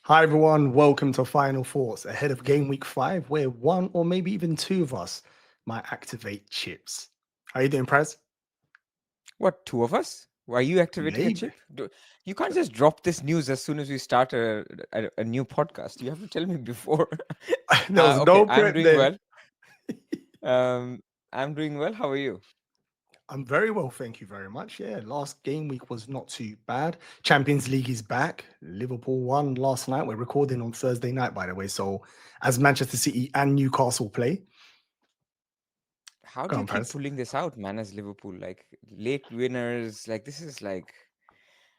Hi everyone, welcome to Final Thoughts ahead of Game Week 5, where one or maybe even two of us might activate chips. How you doing, Pras? What, two of us? Why are you activating a Maybe. chip? You can't just drop this news as soon as we start a new podcast. You have to tell me before. There was Okay, no I'm prep doing there. well. I'm doing well. How are you? I'm very well, thank you very much. Yeah, last game week was not too bad. Champions League is back. Liverpool won last night. We're recording on Thursday night, by the way. So, as Manchester City and Newcastle play, How go do you on, keep Pras. pulling this out, man, as Liverpool? Like, late winners, like, this is like.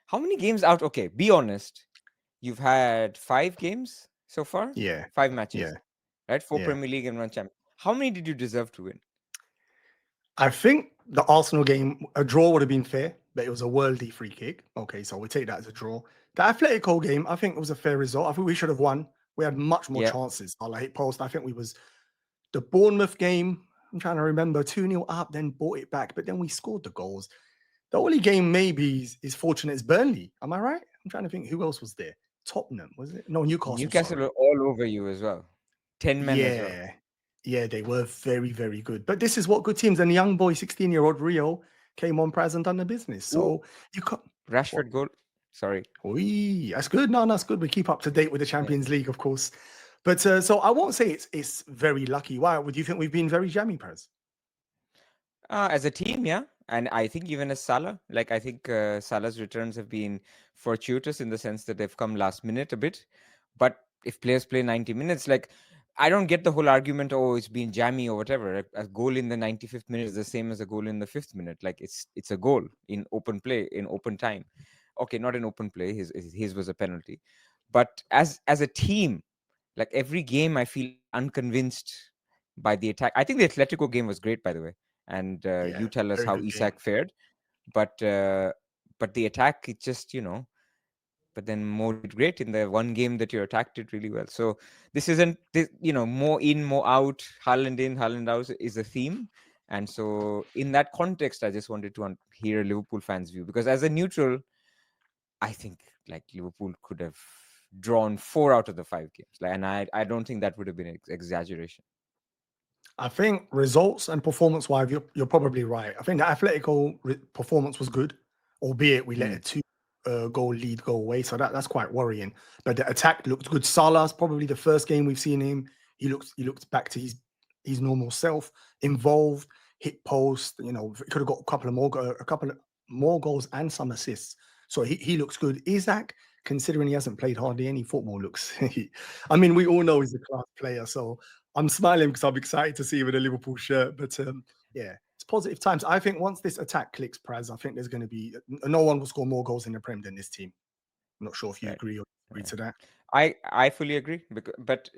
How many games out? Okay, be honest. You've had 5 games so far? Yeah, 5 matches, yeah, right? Four yeah. Premier League and one champ. How many did you deserve to win? I think the Arsenal game, a draw would have been fair, but it was a worldly free kick. Okay, so we take that as a draw. The Atletico game, I think it was a fair result. I think we should have won. We had much more Yeah. chances. I hit post. I think we was the Bournemouth game. I'm trying to remember 2-0 up, then bought it back, but then we scored the goals. The only game maybe is fortunate is Burnley. Am I right? I'm trying to think who else was there. Tottenham, was it? No, Newcastle, Newcastle sorry. are all over you as well. 10 men as well. Yeah. Yeah, they were very, very good. But this is what good teams and young boy, 16-year-old Rio came on Praz and done the business. Ooh, So you can't what? Rashford goal. Sorry. Oui, that's good. No, that's good. We keep up to date with the Yeah. Champions League, of course. But so I won't say it's very lucky. Why? Would you think we've been very jammy, Praz? As a team, yeah. And I think even as Salah, like I think Salah's returns have been fortuitous in the sense that they've come last minute a bit. But if players play 90 minutes, like I don't get the whole argument, oh, it's been jammy or whatever. A goal in the 95th minute is the same as a goal in the 5th minute. Like it's a goal in open play, in open time. Okay, not in open play. His was a penalty. But as a team, like every game, I feel unconvinced by the attack. I think the Atletico game was great, by the way, and Yeah, you tell us very how good game. Isak fared. But the attack, it just But then Mo did great in the one game that you attacked it really well. So this isn't this, more in, more out, Haaland in, Haaland out is a theme. And so in that context, I just wanted to hear a Liverpool fans' view because as a neutral, I think like Liverpool could have drawn 4 out of the 5 games. Like, and I don't think that would have been exaggeration. I think results and performance-wise, you're probably right. I think the Atletico performance was good, albeit we let Mm, a two-goal lead go away, so that's quite worrying. But the attack looked good. Salah's probably the first game we've seen him. He looks back to his normal self, involved, hit post. Could have got a couple of more goals and some assists. So he looks good. Isaac, considering he hasn't played hardly any football, looks. I mean, we all know he's a class player, so. I'm smiling because I'm excited to see him in a Liverpool shirt. But yeah, it's positive times. I think once this attack clicks, Praz, I think there's going to be no one will score more goals in the Prem than this team. I'm not sure if you right. agree or disagree Right. to that. I fully agree. But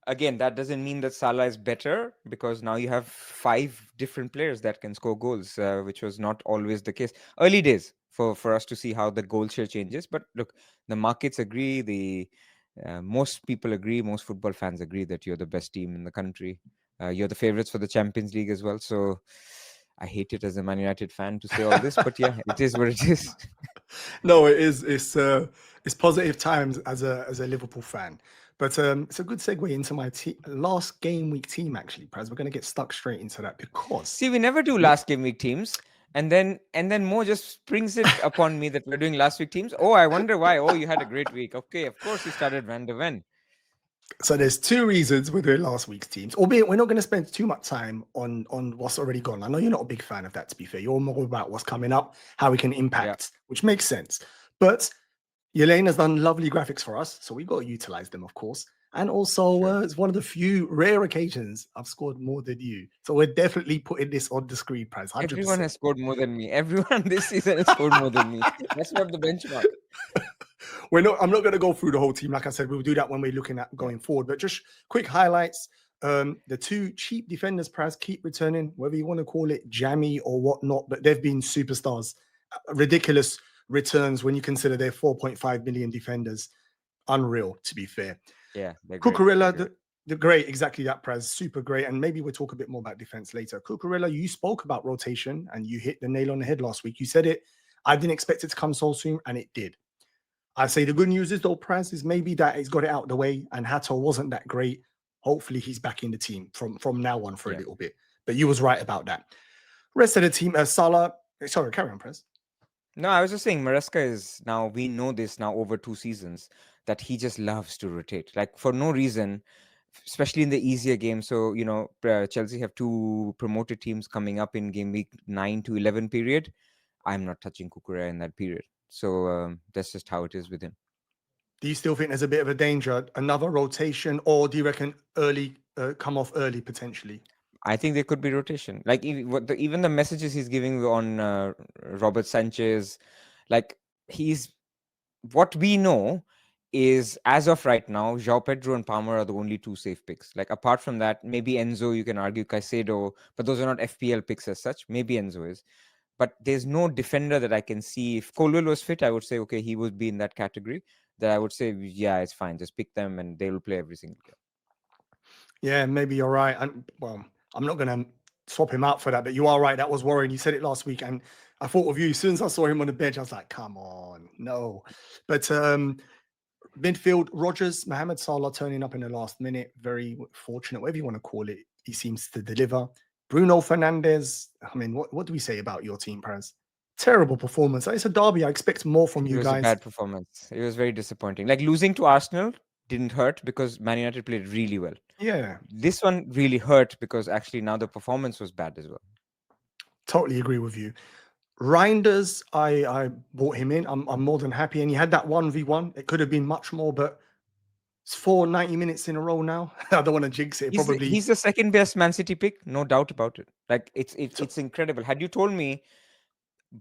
again, that doesn't mean that Salah is better because now you have 5 different players that can score goals, which was not always the case. Early days for us to see how the goal share changes. But look, the markets agree. The most people agree. Most football fans agree that you're the best team in the country. You're the favorites for the Champions League as well. So I hate it as a Man United fan to say all this, but yeah, it is what it is. No, it is. It's positive times as a Liverpool fan. But it's a good segue into my last game week team. Actually, Praz, we're going to get stuck straight into that because See, we never do last game week teams. And then Mo just springs it upon me that we're doing last week teams. Oh, I wonder why. Oh, you had a great week. Okay, of course you started Van de Ven. So there's two reasons we're doing last week's teams, albeit we're not going to spend too much time on what's already gone. I know you're not a big fan of that, to be fair. You're more about what's coming up, how we can Yeah. impact, which makes sense. But Yelena has done lovely graphics for us, so we've got to utilize them, of course. And also, Sure. it's one of the few rare occasions I've scored more than you. So we're definitely putting this on the screen, Prize, Everyone 100%. has scored more than me. Everyone this season has scored more than me. That's not the benchmark. I'm not going to go through the whole team. Like I said, we'll do that when we're looking at Yeah. going forward. But just quick highlights. The two cheap defenders, Praz, keep returning, whether you want to call it jammy or whatnot, but they've been superstars. Ridiculous returns when you consider they're 4.5 million defenders. Unreal, to be fair. Yeah, they're great. They're Cucurella, great. the great, exactly that, Praz, super great. And maybe we'll talk a bit more about defense later. Cucurella, you spoke about rotation and you hit the nail on the head last week. You said it. I didn't expect it to come so soon, and it did. I say the good news is though, Pras, is maybe that he's got it out the way, and Hato wasn't that great. Hopefully, he's back in the team from now on for a Yeah. little bit. But you was right about that. Rest of the team, Salah. Sorry, carry on, Pras. No, I was just saying Maresca is now, we know this now over 2 seasons, that he just loves to rotate, like for no reason, especially in the easier games. So, Chelsea have two promoted teams coming up in game week 9 to 11 period. I'm not touching Kukurea in that period. So that's just how it is with him. Do you still think there's a bit of a danger, another rotation, or do you reckon early come off early potentially? I think there could be rotation. Like even the messages he's giving on Robert Sanchez, like he's what we know is as of right now, João Pedro and Palmer are the only two safe picks. Like apart from that, maybe Enzo, you can argue Caicedo, but those are not FPL picks as such. Maybe Enzo is, but there's no defender that I can see. If Colwell was fit, I would say okay, he would be in that category. That I would say yeah, it's fine. Just pick them and they will play every single game. Yeah, maybe you're right. And well, I'm not going to swap him out for that, but you are right. That was worrying. You said it last week, and I thought of you as soon as I saw him on the bench. I was like, come on, no. But midfield, Rogers, Mohamed Salah turning up in the last minute. Very fortunate, whatever you want to call it. He seems to deliver. Bruno Fernandes. I mean, what do we say about your team, Perez? Terrible performance. It's a derby. I expect more from It you was a guys. bad performance. It was very disappointing. Like losing to Arsenal didn't hurt because Man United played really well. Yeah, This one really hurt because actually now the performance was bad as well. totally agree with you. Reinders, I bought him in. I'm more than happy. And he had that 1v1. It could have been much more, but it's 4 90 minutes in a row now. I don't want to jinx it. Probably He's the second best Man City pick, no doubt about it. Like it's incredible. Had you told me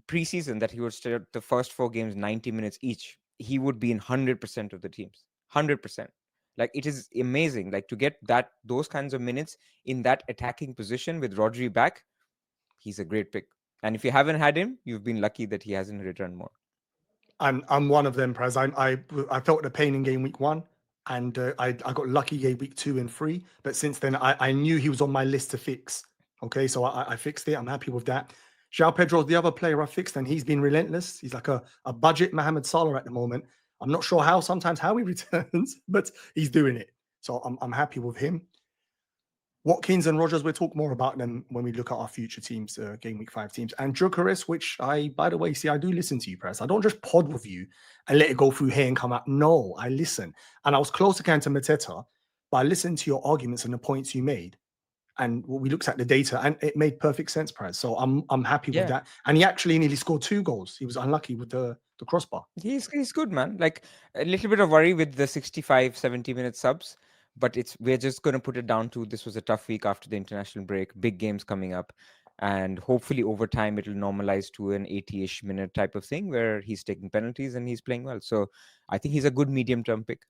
preseason that he would start the first 4 games 90 minutes each, he would be in 100% of the teams. 100%. Like it is amazing. Like to get those kinds of minutes in that attacking position with Rodri back, he's a great pick. And if you haven't had him, you've been lucky that he hasn't returned more. I'm one of them, Praz. I felt the pain in game week 1, and I got lucky game week 2 and 3. But since then, I knew he was on my list to fix. Okay, so I fixed it. I'm happy with that. João Pedro's the other player I fixed, and he's been relentless. He's like a budget Mohamed Salah at the moment. I'm not sure sometimes how he returns, but he's doing it. So I'm happy with him. Watkins and Rogers, we'll talk more about them when we look at our future teams, game week 5 teams. And Gyökeres, which by the way, see, I do listen to you, Press. I don't just pod with you and let it go through here and come out. No, I listen. And I was close again to Mateta, but I listened to your arguments and the points you made. And we looked at the data and it made perfect sense, Press. So I'm happy with Yeah. that. And he actually nearly scored 2 goals. He was unlucky with the crossbar. He's good, man. Like a little bit of worry with the 65, 70-minute subs, but we're just going to put it down to this was a tough week after the international break, big games coming up, and hopefully over time it'll normalize to an 80-ish minute type of thing where he's taking penalties and he's playing well. So I think he's a good medium-term pick.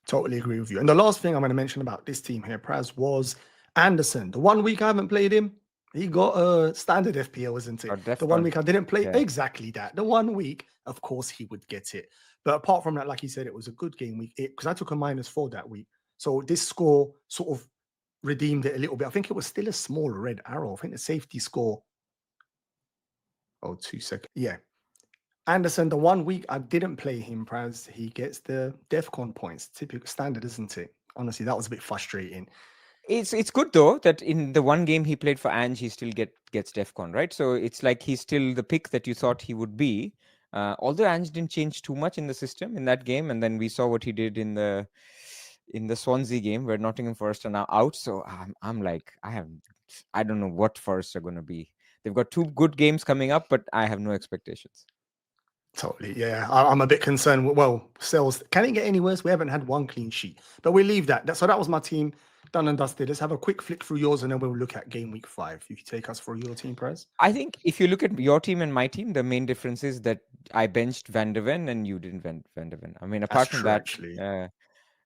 Totally agree with you. And the last thing I'm going to mention about this team here, Praz, was Anderson. The 1 week I haven't played him, he got a standard FPL, isn't it? The 1 week I didn't play, exactly that. The 1 week, of course, he would get it. But apart from that, like you said, it was a good game week because I took a -4 that week. So this score sort of redeemed it a little bit. I think it was still a small red arrow. I think the safety score. Oh, 2 seconds. Yeah. Anderson, the 1 week I didn't play him, Praz, he gets the DEFCON points. Typical standard, isn't it? Honestly, that was a bit frustrating. It's good though that in the one game he played for Ange, he still gets DEFCON, right? So it's like he's still the pick that you thought he would be. Although Ange didn't change too much in the system in that game, and then we saw what he did in the Swansea game where Nottingham Forest are now out. So I'm like I don't know what Forest are going to be. They've got 2 good games coming up, but I have no expectations. Totally, yeah. I'm a bit concerned. Well, Sales, can it get any worse? We haven't had 1 clean sheet, but we leave that. So that was my team, done and dusted. Let's have a quick flick through yours, and then we'll look at game week 5. You can take us through your team, Perez. I think if you look at your team and my team, the main difference is that I benched Van de Ven and you didn't Van de Ven. I mean, apart from that, actually.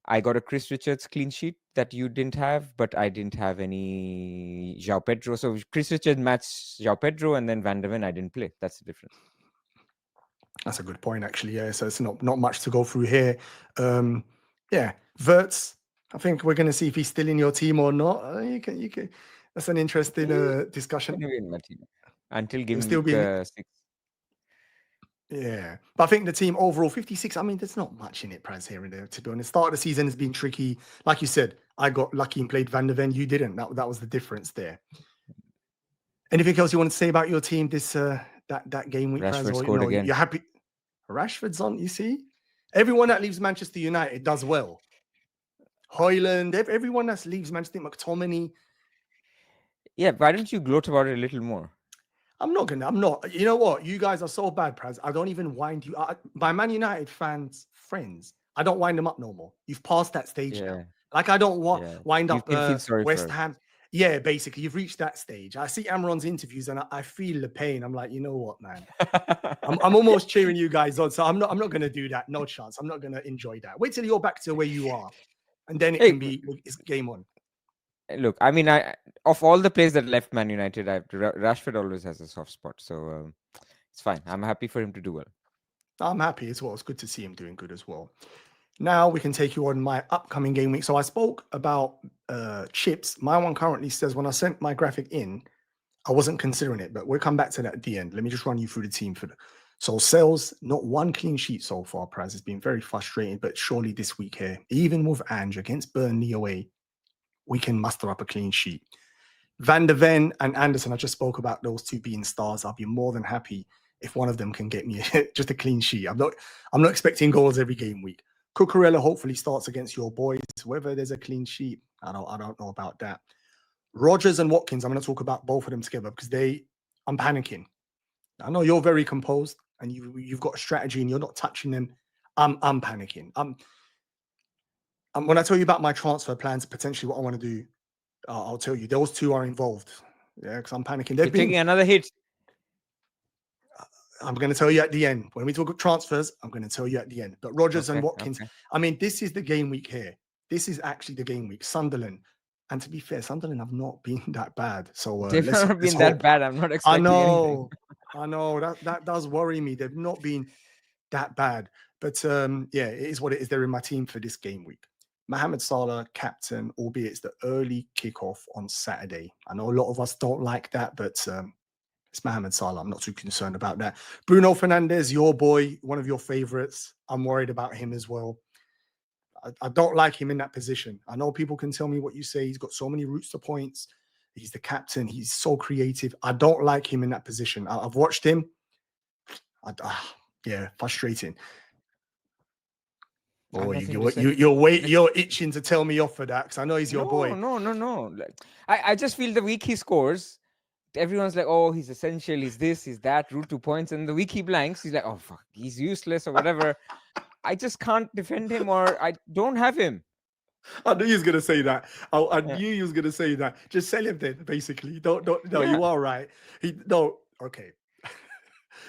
I got a Chris Richards clean sheet that you didn't have, but I didn't have any João Pedro. So Chris Richards matched João Pedro, and then Van de Ven I didn't play. That's the difference. That's a good point, actually. Yeah, so it's not much to go through here. Yeah, Verts. I think we're going to see if he's still in your team or not. You can. That's an interesting discussion. He's gonna be in my team until He'll game still week be 6. Yeah, but I think the team overall 56. I mean, there's not much in it, Praz, here and there. To be honest, start of the season has been tricky. Like you said, I got lucky and played Van der Ven. You didn't. That was the difference there. Anything else you want to say about your team this that game week, Praz? Rashford Or scored again. you're happy? Rashford's on. You see, everyone that leaves Manchester United does well. Hoyland, everyone that leaves Manchester, McTominay. Yeah, why don't you gloat about it a little more? I'm not. You know what? You guys are so bad, Praz. I don't even wind you up. My Man United fans, friends, I don't wind them up no more. You've passed that stage now. Yeah, Like, I don't yeah. wind You up can feel sorry West for us. Ham. Yeah, basically, you've reached that stage. I see Amron's interviews and I feel the pain. I'm like, you know what, man? I'm almost cheering you guys on. So I'm not going to do that. No chance. I'm not going to enjoy that. Wait till you're back to where you are. And then it Hey, can be, it's game on. look, I mean, of all the players that left Man United, Rashford always has a soft spot, so it's fine. I'm happy for him to do well. I'm happy as well. It's good to see him doing good as well. Now we can take you on my upcoming game week. So I spoke about chips. My one currently says when I sent my graphic in, I wasn't considering it, but we'll come back to that at the end. Let me just run you through the team for so sales, not one clean sheet so far, Praz. It's been very frustrating, but surely this week here, even with Ange against Burnley away, we can muster up a clean sheet. Van der Ven and Anderson, I just spoke about those two being stars. I'll be more than happy if one of them can get me just a clean sheet. I'm not expecting goals every game week. Cucurella hopefully starts against your boys. Whether there's a clean sheet, I don't know about that. Rogers and Watkins, I'm going to talk about both of them together because I'm panicking. I know you're very composed and you've got a strategy and you're not touching them. I'm panicking. When I tell you about my transfer plans, potentially what I want to do, I'll tell you. Those two are involved. Yeah, because I'm panicking. You're taking another hit. I'm going to tell you at the end. When we talk transfers, I'm going to tell you at the end. But Rogers and Watkins, okay. I mean, this is the game week here. This is actually the game week. Sunderland. And to be fair, Sunderland have not been that bad. So they've not been that bad. I'm not expecting anything. I know. That does worry me. They've not been that bad. But yeah, it is what it is. They're in my team for this game week. Mohamed Salah, captain, albeit it's the early kickoff on Saturday. I know a lot of us don't like that, but it's Mohamed Salah. I'm not too concerned about that. Bruno Fernandes, your boy, one of your favorites. I'm worried about him as well. I don't like him in that position. I know people can tell me what you say. He's got so many routes to points. He's the captain. He's so creative. I don't like him in that position. I've watched him. Yeah, frustrating. Oh, you're itching to tell me off for that because I know he's your boy. No. I just feel the week he scores, everyone's like, oh, he's essential, he's this, he's that, route to points. And the week he blanks, he's like, oh, fuck, he's useless or whatever. I just can't defend him or I don't have him. I knew he was going to say that. I knew he was going to say that. Just sell him then, basically. No, you are right. Okay.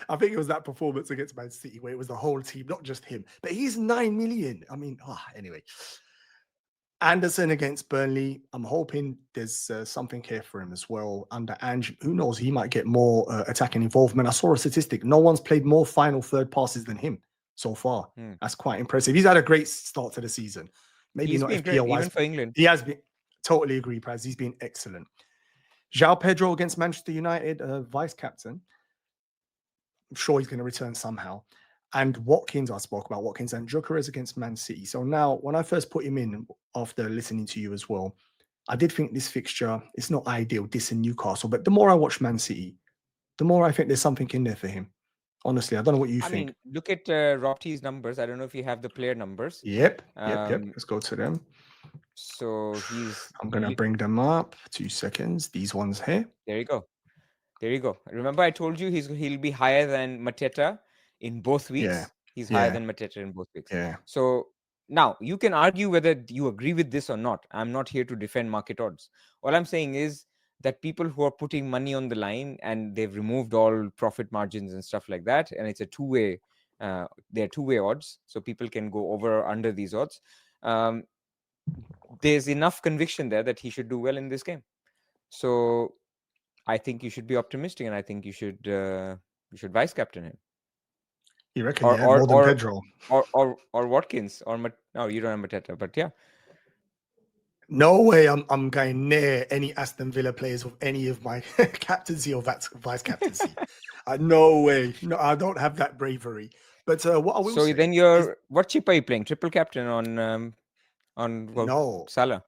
I think it was that performance against Man City where it was the whole team, not just him. But he's 9 million. I mean, anyway. Anderson against Burnley. I'm hoping there's something here for him as well. Under Ange, who knows? He might get more attacking involvement. I saw a statistic. No one's played more final third passes than him so far. That's quite impressive. He's had a great start to the season. Maybe he's not been FPL great, wise. even for England. He has been. Totally agree, Praz. He's been excellent. João Pedro against Manchester United, vice captain. I'm sure he's going to return somehow. And Watkins, I spoke about Watkins and Gyökeres against Man City. So now, when I first put him in after listening to you as well, I did think this fixture is not ideal, this in Newcastle. But the more I watch Man City, the more I think there's something in there for him. Honestly, I don't know what you think. I mean, look at Rob T's numbers. I don't know if you have the player numbers. Yep. Let's go to them. So I'm going to bring them up. 2 seconds. These ones here. There you go. Remember, I told you he'll be higher than Mateta in both weeks. Yeah. He's higher than Mateta in both weeks. Yeah. So now you can argue whether you agree with this or not. I'm not here to defend market odds. All I'm saying is that people who are putting money on the line and they've removed all profit margins and stuff like that, and it's a two-way, they're two-way odds, so people can go over or under these odds. There's enough conviction there that he should do well in this game. So I think you should be optimistic, and I think you should vice captain him. You reckon? More than Pedro or Watkins or no, you don't have Mateta, but yeah. No way I'm going near any Aston Villa players with any of my captaincy or vice captaincy. No way. No, I don't have that bravery. But what I will So then say is what chip are you playing? Triple captain on well, no. Salah.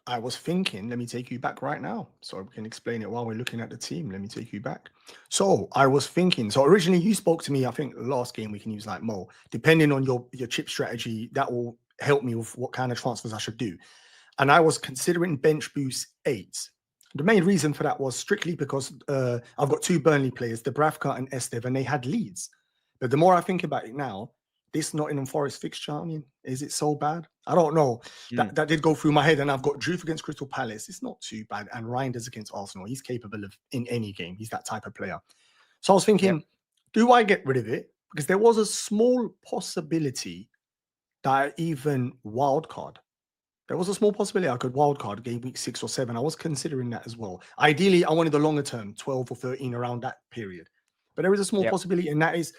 I was thinking, let me take you back right now. So we can explain it while we're looking at the team. Let me take you back. So I was thinking, so originally you spoke to me, I think last game we can use like Mo, depending on your chip strategy, that will help me with what kind of transfers I should do. And I was considering bench boost 8. The main reason for that was strictly because I've got two Burnley players, Dubravka and Estev, and they had leads. But the more I think about it now, this Nottingham Forest fixture, I mean, is it so bad? I don't know. Mm. That did go through my head, and I've got Juve against Crystal Palace. It's not too bad. And Reinders against Arsenal. He's capable of in any game. He's that type of player. So I was Yep. thinking, do I get rid of it? Because there was a small possibility that I even wildcard. There was a small possibility I could wildcard game week 6 or 7. I was considering that as well. Ideally, I wanted the longer term, 12 or 13 around that period. But there is a small Yep. possibility, and that is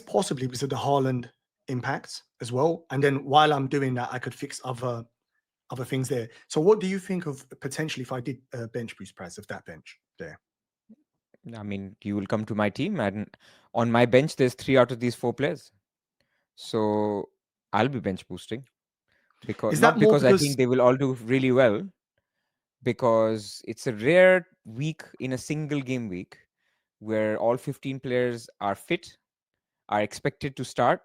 possibly because of the Haaland impact as well. And then while I'm doing that, I could fix other things there. So what do you think of potentially if I did bench boost price of that bench there? I mean, you will come to my team, and on my bench, there's 3 out of these 4 players. So I'll be bench boosting because Is that not more because I because think they will all do really well, because it's a rare week in a single game week where all 15 players are fit, are expected to start,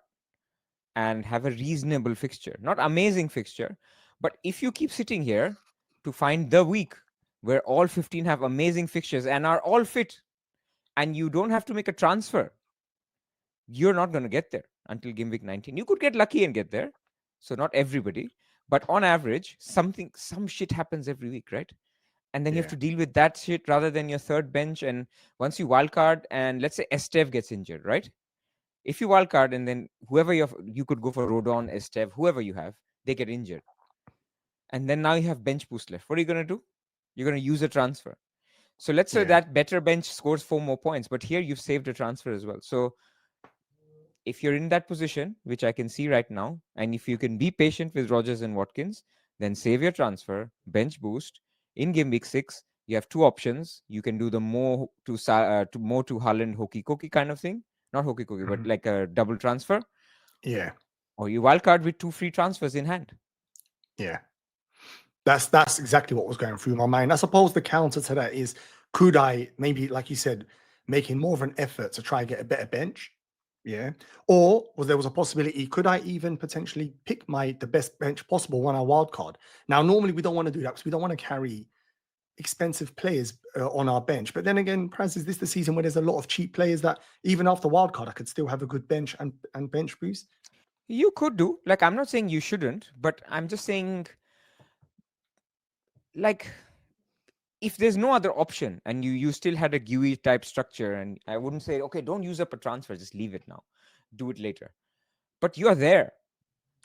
and have a reasonable fixture. Not amazing fixture, but if you keep sitting here to find the week where all 15 have amazing fixtures and are all fit, and you don't have to make a transfer, you're not going to get there until game week 19. You could get lucky and get there. So not everybody, but on average, some shit happens every week, right? And then you have yeah, to deal with that shit rather than your third bench. And once you wildcard, and let's say Estev gets injured, right? If you wildcard and then whoever you could go for Rodon, Estev, whoever you have, they get injured. And then now you have bench boost left. What are you going to do? You're going to use a transfer. So let's say yeah, that better bench scores 4 more points, but here you've saved a transfer as well. So if you're in that position, which I can see right now, and if you can be patient with Rogers and Watkins, then save your transfer, bench boost. In game week 6, you have 2 options. You can do the more to Holland hokey cookie kind of thing, not hokey cookie, but mhm, like a double transfer, yeah, or you wildcard with 2 free transfers in hand. yeah. That's exactly what was going through my mind. I suppose the counter to that is, could I maybe, like you said, making more of an effort to try and get a better bench? Yeah. Or was there was a possibility, could I even potentially pick the best bench possible when I wildcard? Now, normally we don't want to do that because we don't want to carry expensive players on our bench. But then again, Praz, is this the season where there's a lot of cheap players that even after wildcard, I could still have a good bench and bench boost? You could do, like, I'm not saying you shouldn't, but I'm just saying, like, if there's no other option and you still had a GUI type structure, and I wouldn't say, okay, don't use up a transfer, just leave it now, do it later. But you are there.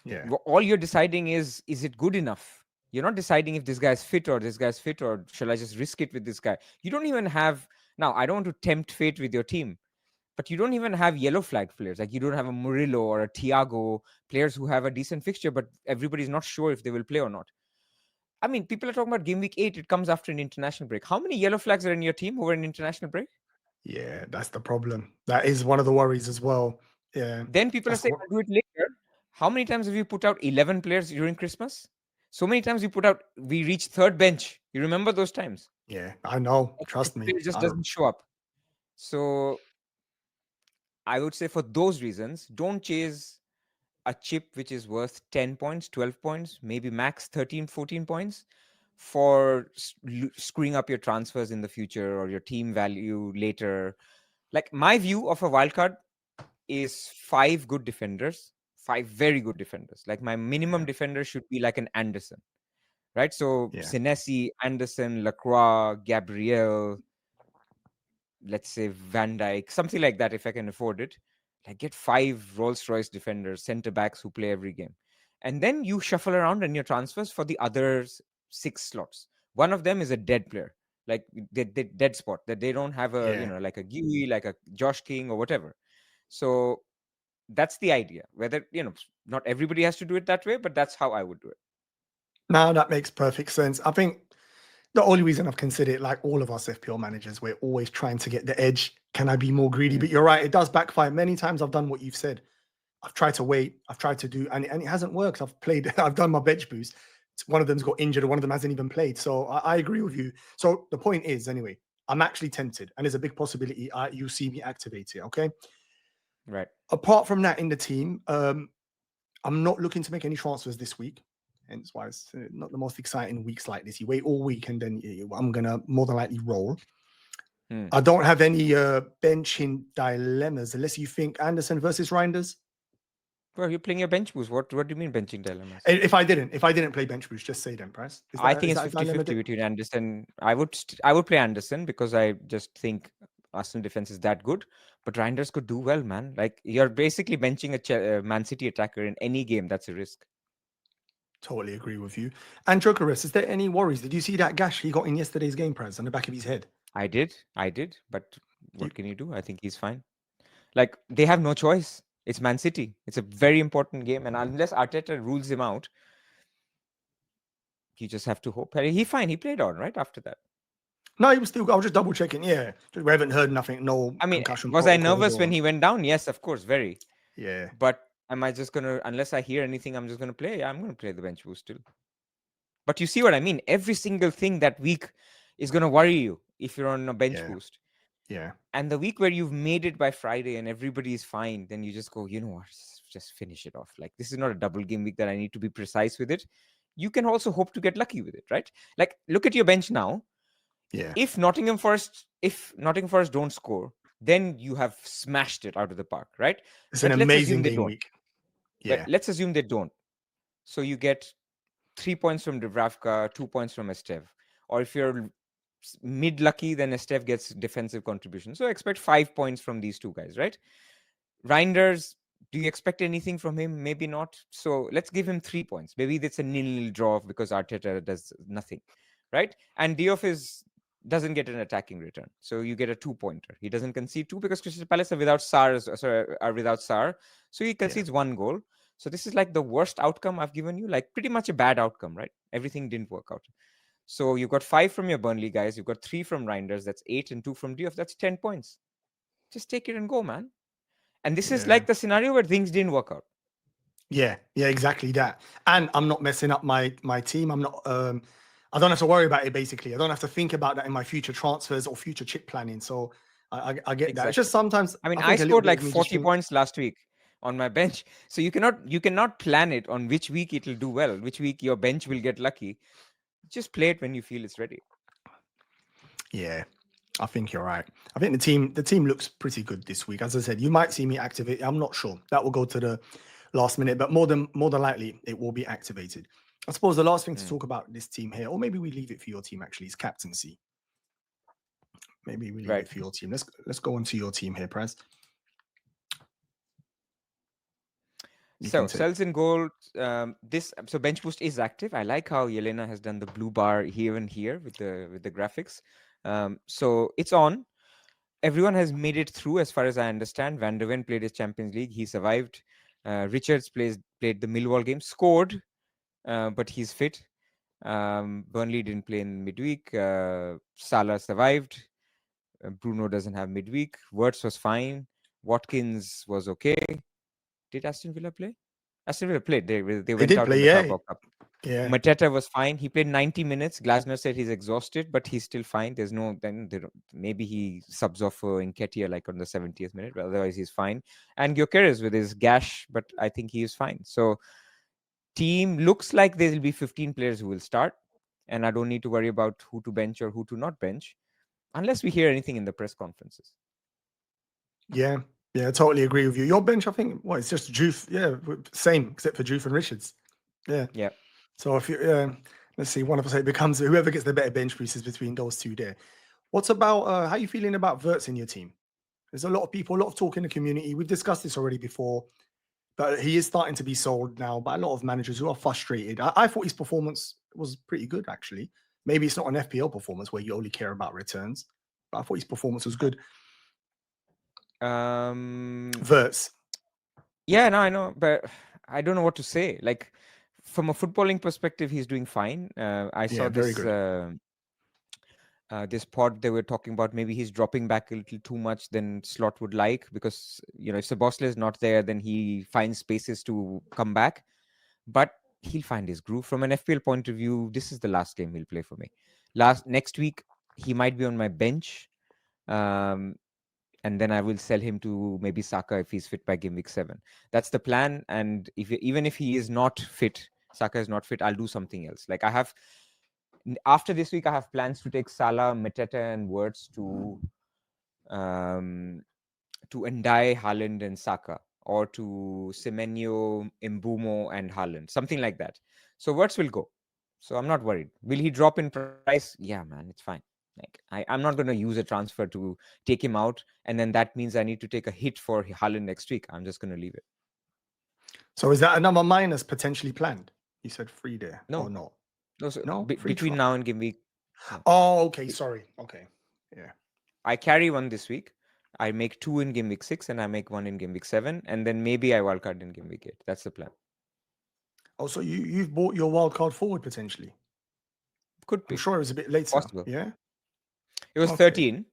Yeah. All you're deciding is it good enough? You're not deciding if this guy's fit or this guy's fit, or shall I just risk it with this guy? You don't even have, now I don't want to tempt fate with your team, but you don't even have yellow flag players. Like, you don't have a Murillo or a Thiago, players who have a decent fixture, but everybody's not sure if they will play or not. I mean, people are talking about game week 8. It comes after an international break. How many yellow flags are in your team over an international break? Yeah, that's the problem. That is one of the worries as well. Yeah. Then people are That's saying, what I'll do it later. How many times have you put out 11 players during Christmas? So many times we reached third bench. You remember those times? yeah, I know. And Trust me. player just doesn't show up. So I would say for those reasons, don't chase a chip which is worth 10 points, 12 points, maybe max 13, 14 points for screwing up your transfers in the future or your team value later. Like, my view of a wildcard is 5 good defenders, 5 very good defenders. Like, my minimum Yeah, defender should be like an Anderson, right? So yeah, Senesi, Anderson, Lacroix, Gabriel, let's say Van Dyke, something like that, if I can afford it. Like, get 5 Rolls Royce defenders, center backs who play every game. And then you shuffle around in your transfers for the other 6 slots. One of them is a dead player, like the dead spot that they don't have a, yeah. like a Gui, like a Josh King or whatever. So that's the idea. Whether, not everybody has to do it that way, but that's how I would do it. Now that makes perfect sense. I think the only reason I've considered it, like all of us FPL managers, we're always trying to get the edge. Can I be more greedy? Mm. But you're right, it does backfire. Many times I've done what you've said. I've tried to wait. I've tried to do, and it hasn't worked. I've played. I've done my bench boost. One of them's got injured, or one of them hasn't even played. So I agree with you. So the point is, anyway, I'm actually tempted, and there's a big possibility you see me activate it. Okay. Right. Apart from that, in the team, I'm not looking to make any transfers this week. Hence why it's not the most exciting weeks like this. You wait all week, and then I'm gonna more than likely roll. Hmm. I don't have any benching dilemmas unless you think Anderson versus Reinders. Well, you're playing your bench boost. What do you mean benching dilemmas? If I didn't play bench boost, just say them, Pras. I think Is it's that a dilemma? 50-50 between Anderson. I would play Anderson because I just think Arsenal defense is that good. But Reinders could do well, man. Like you're basically benching a Man City attacker in any game. That's a risk. Totally agree with you. And Jokeris, is there any worries? Did you see that gash he got in yesterday's game, Pras, on the back of his head? I did. But You, what can you do? I think he's fine. Like they have no choice. It's Man City. It's a very important game, and unless Arteta rules him out, you just have to hope. He fine. He played on right after that. no, he was still. I was just double checking. Yeah, we haven't heard nothing. No I mean, concussion was I protocols nervous when or he went down? Yes, of course, very. yeah. But am I just gonna, unless I hear anything, I'm just gonna play? Yeah, I'm gonna play the bench boost still. But you see what I mean? Every single thing that week is gonna worry you if you're on a bench Yeah. boost. Yeah. And the week where you've made it by Friday and everybody is fine, then you just go, you know what, just finish it off. Like this is not a double game week that I need to be precise with it. You can also hope to get lucky with it, right? Like look at your bench now. Yeah. If Nottingham Forest don't score, then you have smashed it out of the park, right? It's an But let's assume amazing they game don't. week. But Yeah. let's assume they don't. So you get 3 points from Dubravka, 2 points from Estev. Or if you're mid lucky, then Estev gets defensive contribution. So expect 5 points from these two guys, right? Reinders, do you expect anything from him? Maybe not. So let's give him 3 points. Maybe it's a nil draw because Arteta does nothing, right? And Diouf doesn't get an attacking return, so you get a 2-pointer. He doesn't concede 2 because Crystal Palace are without Sarr, so he concedes 1 goal. So this is like the worst outcome I've given you, like pretty much a bad outcome, right? Everything didn't work out. So you've got 5 from your Burnley guys, you've got 3 from Reinders, that's 8, and 2 from Diouf, that's 10 points. Just take it and go, man. And this is Yeah. like the scenario where things didn't work out. Yeah, exactly that. And I'm not messing up my team. I'm not I don't have to worry about it basically. I don't have to think about that in my future transfers or future chip planning. So I get that. It's just sometimes I mean, I I think a little scored bit like of me just 40 think, points last week on my bench. So you cannot plan it on which week it'll do well, which week your bench will get lucky. Just play it when you feel it's ready. yeah, I think you're right. I think the team looks pretty good this week. As I said, you might see me activate. I'm not sure. That will go to the last minute, but more than likely it will be activated. I suppose the last thing to talk about this team here, or maybe we leave it for your team actually, is captaincy. Maybe we leave it for your team. Let's go on to your team here, Pras. So cells in gold. So bench boost is active. I like how Yelena has done the blue bar here and here with the graphics. So it's on. Everyone has made it through, as far as I understand. Van der Ven played his Champions League. He survived. Richards played the Millwall game, scored, but he's fit. Burnley didn't play in midweek. Salah survived. Bruno doesn't have midweek. Wirtz was fine. Watkins was okay. Did Aston Villa play? Aston Villa played. They went did out play, in the yeah. Carabao Cup. Yeah. Mateta was fine. He played 90 minutes. Glasner said he's exhausted, but he's still fine. There's no maybe he subs off for Nketiah like on the 70th minute, but otherwise he's fine. And Gyökeres with his gash, but I think he is fine. So team looks like there will be 15 players who will start, and I don't need to worry about who to bench or who to not bench, unless we hear anything in the press conferences. Yeah, I totally agree with you. Your bench, I think, it's just Juve. Yeah, same except for Juve and Richards. Yeah. Yeah. So if you, let's see, one of us it becomes whoever gets the better bench pieces between those two there. What's about how are you feeling about Wirtz in your team? There's a lot of people, a lot of talk in the community. We've discussed this already before, but he is starting to be sold now by a lot of managers who are frustrated. I thought his performance was pretty good, actually. Maybe it's not an FPL performance where you only care about returns, but I thought his performance was good. Wirtz. Wirtz. Yeah, no, I know, but I don't know what to say. Like, from a footballing perspective, he's doing fine. I saw Yeah, very this. good. This pod they were talking about maybe he's dropping back a little too much than Slot would like, because if Sabosle is not there, then he finds spaces to come back. But he'll find his groove. From an FPL point of view, this is the last game he'll play for me. Next week he might be on my bench, um, and then I will sell him to maybe Saka if he's fit by game week 7. That's the plan. And even if he is not fit, Saka is not fit, I'll do something else. Like after this week, I have plans to take Salah, Mateta, and Wirtz to Ndai, Haaland, and Saka, or to Semenyo, Mbumo, and Haaland, something like that. So Wirtz will go. So I'm not worried. Will he drop in price? Yeah, man, it's fine. Like I'm not going to use a transfer to take him out, and then that means I need to take a hit for Haaland next week. I'm just going to leave it. So is that another minus potentially planned? You said free there or No, not? no. So No, free between trial. now and game week, no. Oh, okay. Sorry. Okay. Yeah. I carry one this week. I make 2 in game week 6, and I make 1 in game week 7, and then maybe I wildcard in game week 8. That's the plan. Oh, so you've bought your wild card forward potentially. Could I'm be sure it was a bit later. possible. Yeah. It was Okay. 13,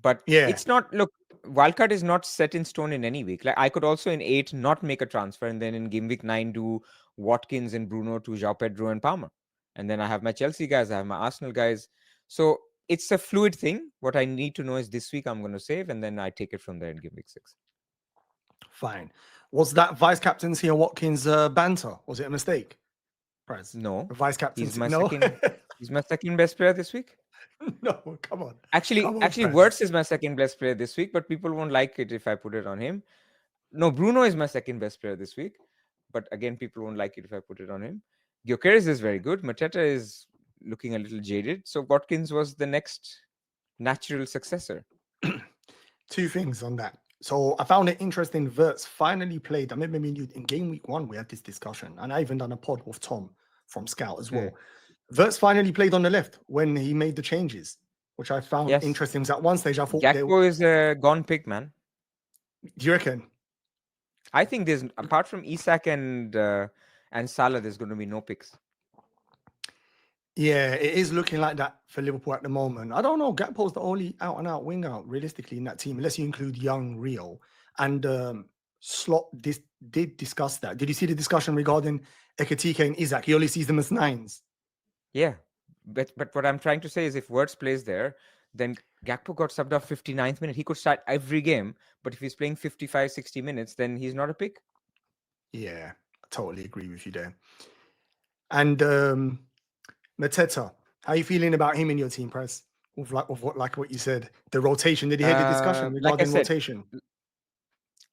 but Yeah. it's not. Look, wildcard is not set in stone in any week. Like I could also in 8 not make a transfer, and then in game week 9 do Watkins and Bruno to João Pedro and Palmer, and then I have my Chelsea guys, I have my Arsenal guys. So it's a fluid thing. What I need to know is this week I'm going to save, and then I take it from there in game week 6. Fine. Was that vice captaincy and Watkins banter? Was it a mistake, Praz? No, Vice he's captaincy? my No. second. He's my second best player this week. No. Come on. Actually, Come on, actually, Praz. Wirtz is my second best player this week, but people won't like it if I put it on him. No, Bruno is my second best player this week, but again, people won't like it if I put it on him. Gyökeres is very good. Mateta is looking a little jaded, so Watkins was the next natural successor. Two things on that. So I found it interesting. Verts finally played. I remember in game week 1 we had this discussion, and I even done a pod with Tom from Scout as well. Verts finally played on the left when he made the changes, which I found Yes, interesting. Because at one stage I thought, Gakpo is a gone pick, man. do you reckon? I think there's apart from Isak and Salah, there's going to be no picks. Yeah, it is looking like that for Liverpool at the moment. I don't know. Gakpo's the only out-and-out winger realistically in that team, unless you include young Rio. And Slot did discuss that. Did you see the discussion regarding Ekatike and Isak? He only sees them as 9s. Yeah, but what I'm trying to say is if Wirtz plays there, then Gakpo got subbed off 59th minute. He could start every game, but if he's playing 55, 60 minutes, then he's not a pick. Yeah, I totally agree with you there. And Mateta, how are you feeling about him in your team, Press? With what you said, the rotation. Did you hear the discussion Like I regarding said, rotation?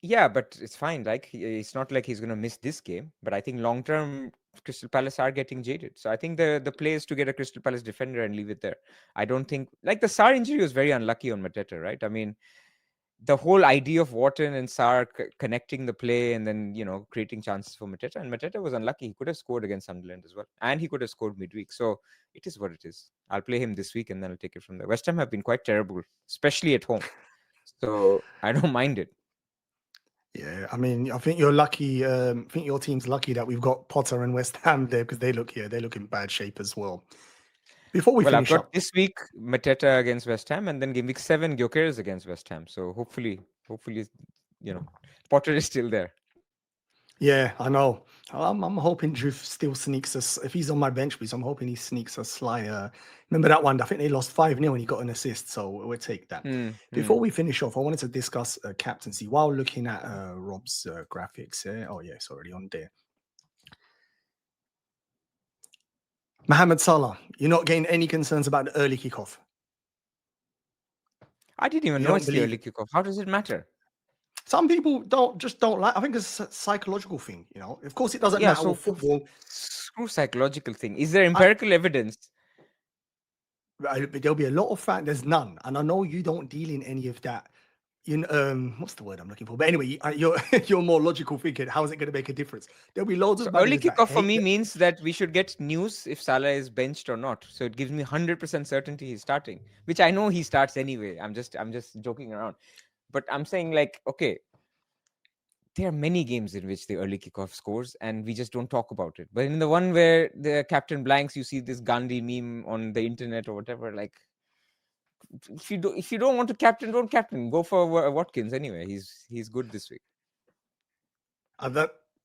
yeah, but it's fine. Like it's not like he's going to miss this game, but I think long term Crystal Palace are getting jaded. So I think the play is to get a Crystal Palace defender and leave it there. I don't think like the Sar injury was very unlucky on Mateta, right? I mean, the whole idea of Wharton and Sar connecting the play and then creating chances for Mateta, and Mateta was unlucky. He could have scored against Sunderland as well, and he could have scored midweek. So it is what it is. I'll play him this week and then I'll take it from there. West Ham have been quite terrible, especially at home, so I don't mind it. Yeah, I mean, I think you're lucky. I think your team's lucky that we've got Potter and West Ham there because they look in bad shape as well. Before we Well, I've finish got up, this week Mateta against West Ham, and then game week 7 Gyökeres against West Ham. So hopefully, Potter is still there. yeah, I know. I'm hoping Drew still sneaks us. If he's on my bench, please, I'm hoping he sneaks a sly. Remember that one? I think they lost 5-0 and he got an assist, so we'll take that. Before we finish off, I wanted to discuss captaincy while looking at Rob's graphics. Oh yeah, it's already on there. Mohamed Salah, you're not getting any concerns about the early kickoff. I didn't even know it's the early kickoff. How does it matter? Some people don't like. I think it's a psychological thing. Of course, it doesn't matter with football. Screw psychological thing. Is there empirical evidence? There'll be a lot of facts. There's none, and I know you don't deal in any of that. What's the word I'm looking for? But anyway, you're more logical thinking. How is it going to make a difference? There'll be loads of early kickoff for me means that we should get news if Salah is benched or not. So it gives me 100% certainty he's starting, which I know he starts anyway. I'm just joking around, but I'm saying like, okay, there are many games in which the early kickoff scores and we just don't talk about it. But in the one where the captain blanks, you see this Gandhi meme on the internet or whatever. Like, if you don't want to captain, don't captain. Go for Watkins anyway. He's good this week.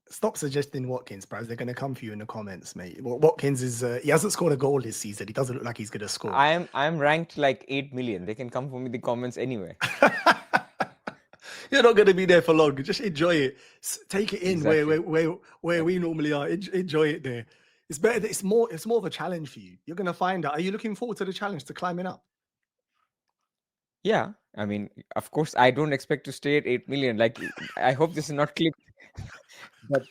Stop suggesting Watkins, Pras. They're going to come for you in the comments, mate. Watkins is he hasn't scored a goal this season. He doesn't look like he's going to score. I'm ranked like 8 million. They can come for me in the comments anyway. You're not going to be there for long. Just enjoy it. Take it in Exactly. where we normally are. Enjoy it there. It's better. It's more of a challenge for you. You're going to find out. Are you looking forward to the challenge, to climbing up? Yeah, I mean, of course, I don't expect to stay at 8 million. Like, I hope this is not clipped. But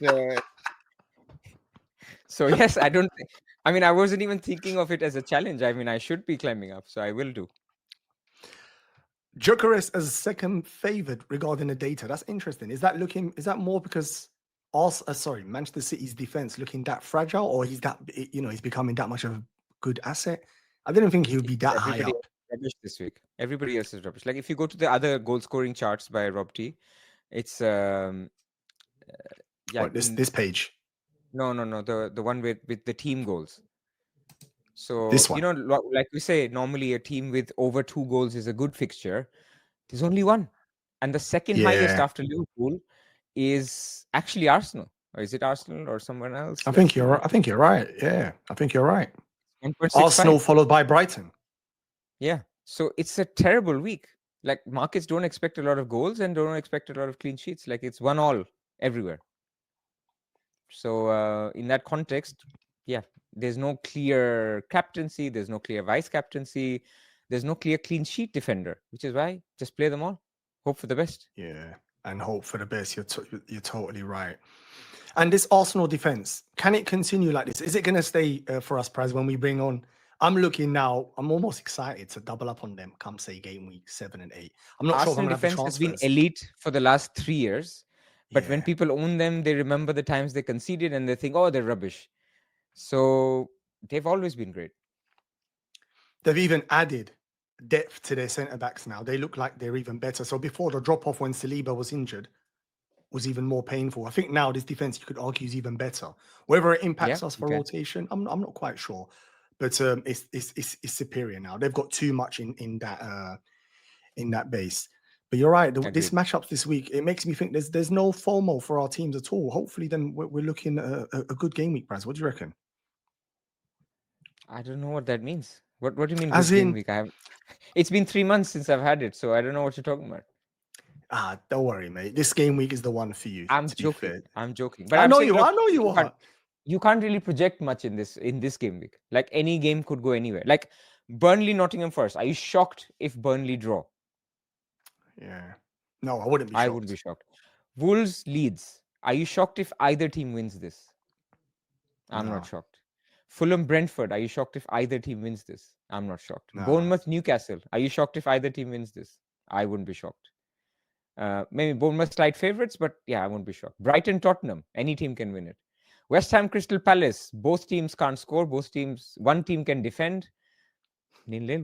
so yes, I don't. I mean, I wasn't even thinking of it as a challenge. I mean, I should be climbing up, so I will do. Gyökeres as second favored regarding the data. That's interesting. Is that more because Manchester City's defense looking that fragile, or he's becoming that much of a good asset? I didn't think he would be that high up. Rubbish this week. Everybody else is rubbish. Like, if you go to the other goal scoring charts by Rob T, it's this page. No, the one with the team goals. So this one. Like we say, normally a team with over 2 goals is a good fixture. There's only one, and the second highest after Liverpool is actually Arsenal. Or is it Arsenal or someone else? I think you're right. Yeah, I think you're right. 1.65. Arsenal followed by Brighton. Yeah, so it's a terrible week. Like, markets don't expect a lot of goals and don't expect a lot of clean sheets. Like, it's 1-1 everywhere. So in that context, yeah, there's no clear captaincy, there's no clear vice captaincy, there's no clear clean sheet defender, which is why just play them all, hope for the best. Yeah, and hope for the best. You're totally right. And this Arsenal defense, can it continue like this? Is it going to stay for us, Praz, when we bring on? I'm looking now. I'm almost excited to double up on them come, say, game week 7 and 8. I'm not sure if I'm going to have the defense has transfers. been elite for the last 3 years. But when people own them, they remember the times they conceded and they think, oh, they're rubbish. So they've always been great. They've even added depth to their centre-backs now. They look like they're even better. So before, the drop-off when Saliba was injured was even more painful. I think now this defense, you could argue, is even better. Whether it impacts us for rotation, I'm not quite sure. But it's superior now. They've got too much in that base. But you're right. This matchups this week, it makes me think there's no FOMO for our teams at all. Hopefully, then we're looking at a good game week, Braz. What do you reckon? I don't know what that means. What do you mean good game week? It's been 3 months since I've had it, so I don't know what you're talking about. Don't worry, mate. This game week is the one for you. I'm joking. But I know you are. You can't really project much in this game week. Like, any game could go anywhere. Like, Burnley, Nottingham Forest. Are you shocked if Burnley draw? Yeah. No, I wouldn't be shocked. I would be shocked. Wolves, Leeds. Are you shocked if either team wins this? I'm not shocked. Fulham, Brentford. Are you shocked if either team wins this? I'm not shocked. No. Bournemouth, Newcastle. Are you shocked if either team wins this? I wouldn't be shocked. Maybe Bournemouth slight favorites, but yeah, I won't be shocked. Brighton, Tottenham. Any team can win it. West Ham, Crystal Palace. Both teams can't score. One team can defend.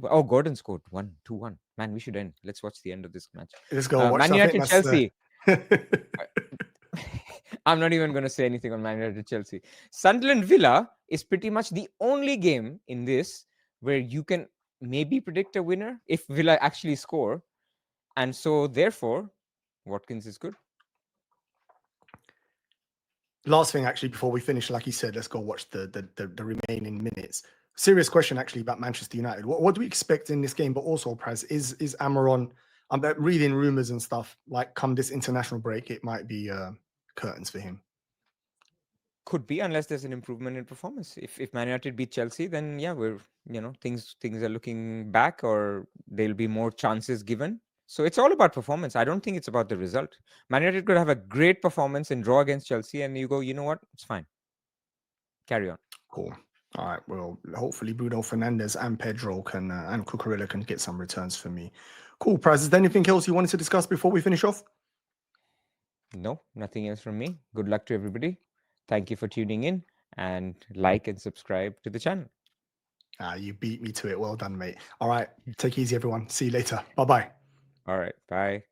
Oh, Gordon scored 2-1. Man, we should end. Let's watch the end of this match. Let's go watch Man United, Chelsea. I'm not even going to say anything on Man United, Chelsea. Sunderland, Villa is pretty much the only game in this where you can maybe predict a winner if Villa actually score. And so, therefore, Watkins is good. Last thing, actually, before we finish, like you said, let's go watch the remaining minutes. Serious question, actually, about Manchester United. What do we expect in this game? But also, Praz, is Amaron? I'm reading rumors and stuff. Like, come this international break, it might be curtains for him. Could be, unless there's an improvement in performance. If Man United beat Chelsea, then yeah, we're things are looking back, or there'll be more chances given. So it's all about performance. I don't think it's about the result. Man United could have a great performance and draw against Chelsea, and you go, you know what? It's fine. Carry on. Cool. All right. Well, hopefully Bruno Fernandes and Pedro and Cucurella can get some returns for me. Cool, Praz. Is there anything else you wanted to discuss before we finish off? No, nothing else from me. Good luck to everybody. Thank you for tuning in, and like and subscribe to the channel. You beat me to it. Well done, mate. All right. Take it easy, everyone. See you later. Bye-bye. All right. Bye.